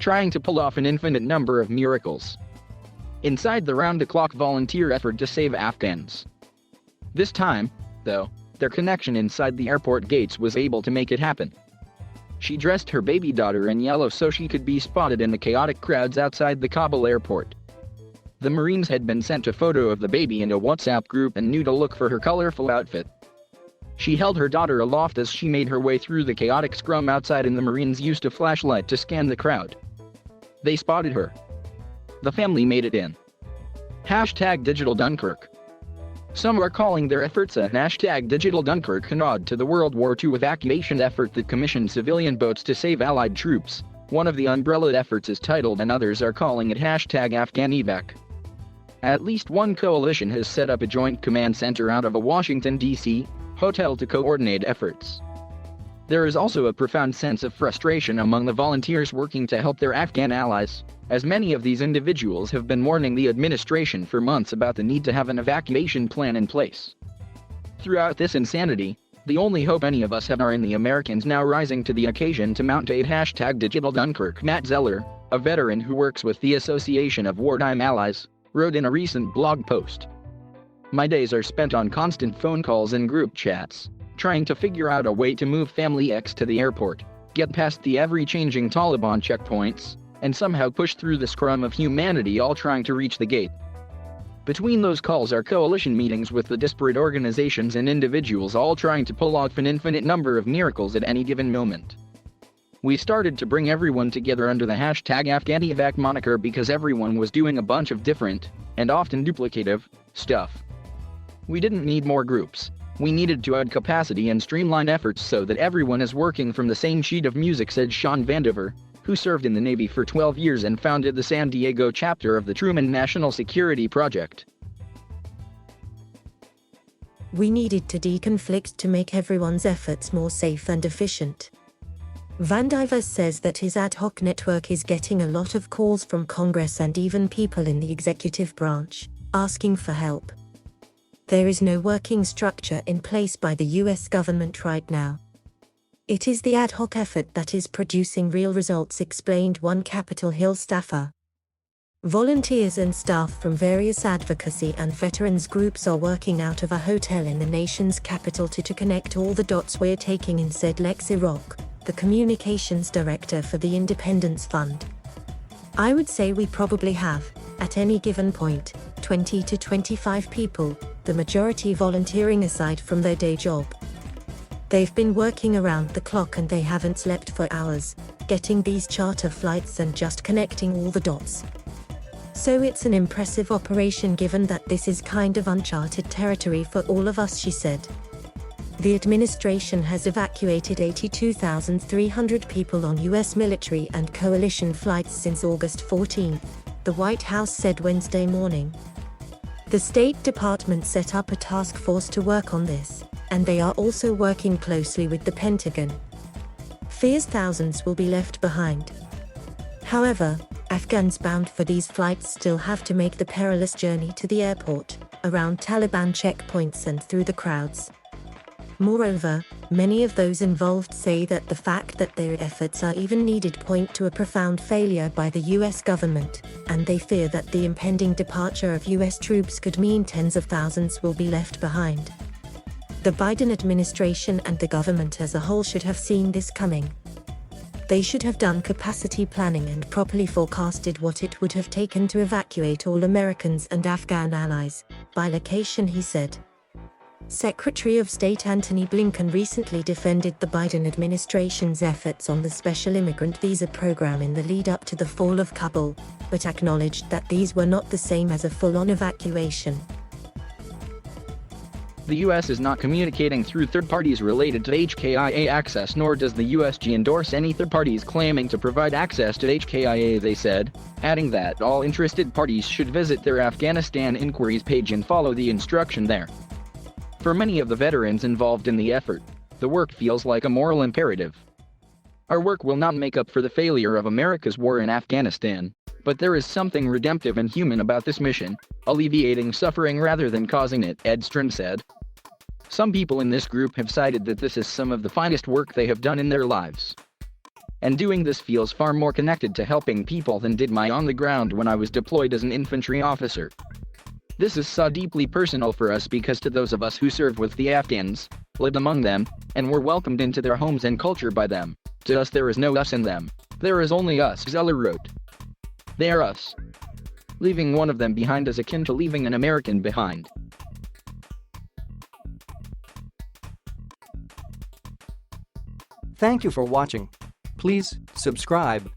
trying to pull off an infinite number of miracles inside the round-the-clock volunteer effort to save Afghans. This time, though, their connection inside the airport gates was able to make it happen. She dressed her baby daughter in yellow so she could be spotted in the chaotic crowds outside the Kabul airport. The Marines had been sent a photo of the baby in a WhatsApp group and knew to look for her colorful outfit. She held her daughter aloft as she made her way through the chaotic scrum outside, and the Marines used a flashlight to scan the crowd. They spotted her. The family made it in. #Digital Dunkirk. Some are calling their efforts a #Digital Dunkirk, a nod to the World War II evacuation effort that commissioned civilian boats to save Allied troops. One of the umbrella efforts is titled, and others are calling it #AfghanEvac. At least one coalition has set up a joint command center out of a Washington, D.C. hotel to coordinate efforts. There is also a profound sense of frustration among the volunteers working to help their Afghan allies, as many of these individuals have been warning the administration for months about the need to have an evacuation plan in place. Throughout this insanity, the only hope any of us have are in the Americans now rising to the occasion to mount a #Digital Dunkirk. Matt Zeller, a veteran who works with the Association of Wartime Allies, wrote in a recent blog post, "My days are spent on constant phone calls and group chats, trying to figure out a way to move Family X to the airport, get past the ever-changing Taliban checkpoints, and somehow push through the scrum of humanity, all trying to reach the gate." Between those calls are coalition meetings with the disparate organizations and individuals, all trying to pull off an infinite number of miracles at any given moment. We started to bring everyone together under the #AfghaniEvac moniker because everyone was doing a bunch of different, and often duplicative, stuff. We didn't need more groups. We needed to add capacity and streamline efforts so that everyone is working from the same sheet of music, said Sean Vandiver, who served in the Navy for 12 years and founded the San Diego chapter of the Truman National Security Project. We needed to deconflict to make everyone's efforts more safe and efficient. Vandiver says that his ad hoc network is getting a lot of calls from Congress and even people in the executive branch, asking for help. There is no working structure in place by the US government right now. It is the ad hoc effort that is producing real results, explained one Capitol Hill staffer. Volunteers and staff from various advocacy and veterans groups are working out of a hotel in the nation's capital to connect all the dots we're taking in, said Lexi Rock, the communications director for the Independence Fund. I would say we probably have, at any given point, 20 to 25 people, the majority volunteering aside from their day job. They've been working around the clock and they haven't slept for hours, getting these charter flights and just connecting all the dots. So it's an impressive operation given that this is kind of uncharted territory for all of us, she said. The administration has evacuated 82,300 people on US military and coalition flights since August 14, the White House said Wednesday morning. The State Department set up a task force to work on this, and they are also working closely with the Pentagon. Fears thousands will be left behind. However, Afghans bound for these flights still have to make the perilous journey to the airport, around Taliban checkpoints and through the crowds. Moreover, many of those involved say that the fact that their efforts are even needed point to a profound failure by the US government, and they fear that the impending departure of US troops could mean tens of thousands will be left behind. The Biden administration and the government as a whole should have seen this coming. They should have done capacity planning and properly forecasted what it would have taken to evacuate all Americans and Afghan allies, by location, he said. Secretary of State Antony Blinken recently defended the Biden administration's efforts on the special immigrant visa program in the lead-up to the fall of Kabul, but acknowledged that these were not the same as a full-on evacuation. The US is not communicating through third parties related to HKIA access, nor does the USG endorse any third parties claiming to provide access to HKIA, they said, adding that all interested parties should visit their Afghanistan inquiries page and follow the instruction there. For many of the veterans involved in the effort, the work feels like a moral imperative. Our work will not make up for the failure of America's war in Afghanistan, but there is something redemptive and human about this mission, alleviating suffering rather than causing it, Edstrom said. Some people in this group have cited that this is some of the finest work they have done in their lives. and doing this feels far more connected to helping people than did my on the ground when I was deployed as an infantry officer. This is so deeply personal for us because to those of us who served with the Afghans, lived among them, and were welcomed into their homes and culture by them, to us there is no us in them. There is only us, Zeller wrote. They are us. Leaving one of them behind is akin to leaving an American behind. Thank you for watching. Please subscribe